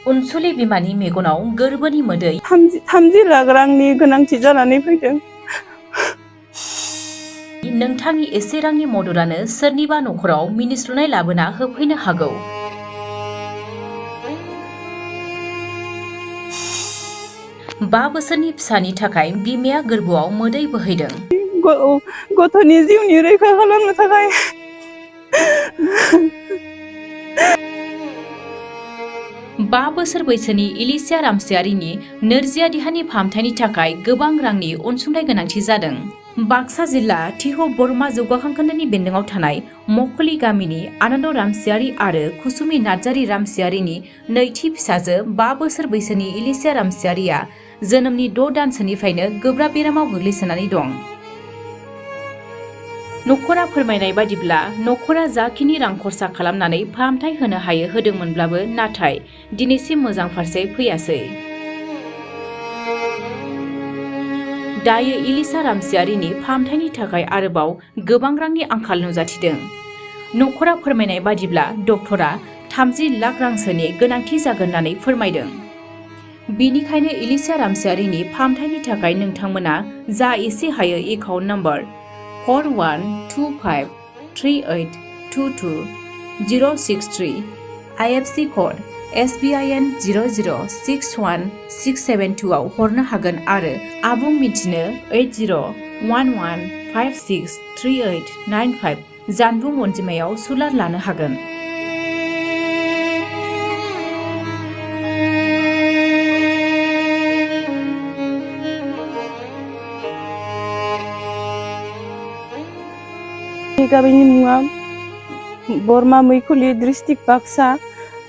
अनसुलि बिमानि मेगनाव गोरबोनि मोदै 30 लाख रांनि गोनांथि जानानै फैदों। नोंथांनि एसे रांनि मददानो सोरनिबा नखराव मिनिस्लुनाय लाबोना होफैनो हागौ। बा बोसोरनि फिसानि थाखाय बिमाया गोरबोआव मोदै बोहैदों। गथ'नि जिउनि रैखा खालामनो थाखाय बा बोसोर बैसोनि इलिसिया रामसियारिनि नोरजिया देहानि फाहामथायनि थाखाय गोबां रांनि अनसुंथाइ गोनांथि जादों। बाक्सा जिल्ला तिह बरमा जौगाखां खोन्दोनि बेन्दोंआव थानाय मखली गामिनि आनन्द रामसियारि आरो कुसुमी नार्जारी रामसियारिनि नैथि फिसाजो 5 बोसोर बैसोनि इलिसिया रामसियारिया जोनोमनि 6 दानसोनिफ्रायनो गोब्राब बेरामाव गोग्लैसोनानै दं। नख'रा फोरमायनाय बादिब्ला नख'रा जाखिनि रां खरसा खालामनानै फाहामथाय होनो हायो होदोंमोनब्लाबो नाथाय दिनैसिम मोजां फारसे फैयासै। दायो इलिसा रामसियारिनि फाहामथायनि थाखाय आरोबाव गोबां रांनि आंखाल नुजाथिदों। नख'रा फोरमायनाय बादिब्ला डक्टरा 30 लाख रांसोनि गोनांथि जागोन होननानै फोरमायदों। बिनिखायनो इलिसा रामसियारिनि फाहामथायनि थाखाय नोंथांमोना जा एसे हायो account number 41253822 IFC code SBIN 0061672 आव हरनो हागोन आरो आबुं मिथिनो 8011563895 जानबुं अनजिमायाव सुलाद लानो हागोन। गामिनि मुङा बरमा मैखुलि डिस्ट्रिक्ट बाक्सा।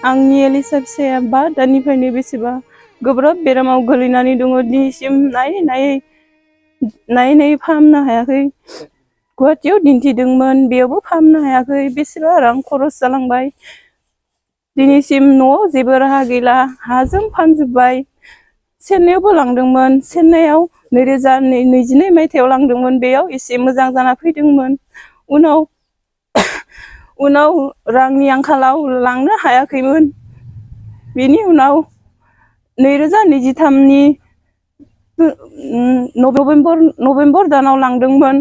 आंनि एलिसा फिसाया 5 दाननिफ्रायनो बेसेबा गोब्राब बेरामाव गोलैनानै दङ। दिनैसिम नायै फाहामनो हायाखै। गुवाहाटीयाव दिन्थिदोंमोन, बेयावबो फाहामनो हायाखै। बेसेबा रां खरस जालांबाय। दिनैसिम न'आव जेबो राहा गैला, हाजों फानजोब्बाय। चेन्नाइयावबो लांदोंमोन, चेन्नाइयाव 2022 मायथाइयाव लांदोंमोन, बेयाव एसे मोजां जाना फैदोंमोन। उनाव रांनि आंखालाव लांनो हायाखैमोन। बेनि उनाव 2023 नि नभेम्बर दानाव लांदोंमोन।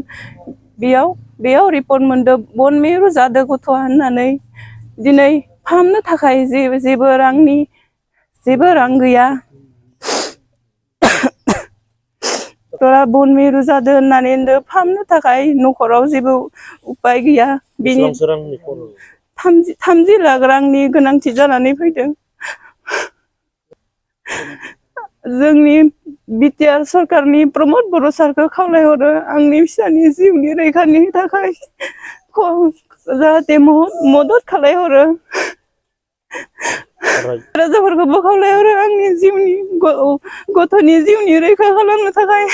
बेयाव रिपर्ट मोनदों बन मेरु जादों गथ'आ होननानै। दिनै फाहामनो थाखाय जेबो रां गैया। डक्टरा बन मेरु जादों होननानै फाहामनो थाखाय नखराव जेबो उपाय गैया। 30 लाख रांनि गोनांथि जानानै फैदों। जोंनि बिटिआर सरकारनि प्रमद बड'साखौ खावलायहरो आंनि फिसानि जिउनि रैखानि थाखाय जाहाथे मदद खालायहरो। राजाफोरखौबो खावलायहरो आंनि गथ'नि जिउनि रैखा खालामनो थाखाय।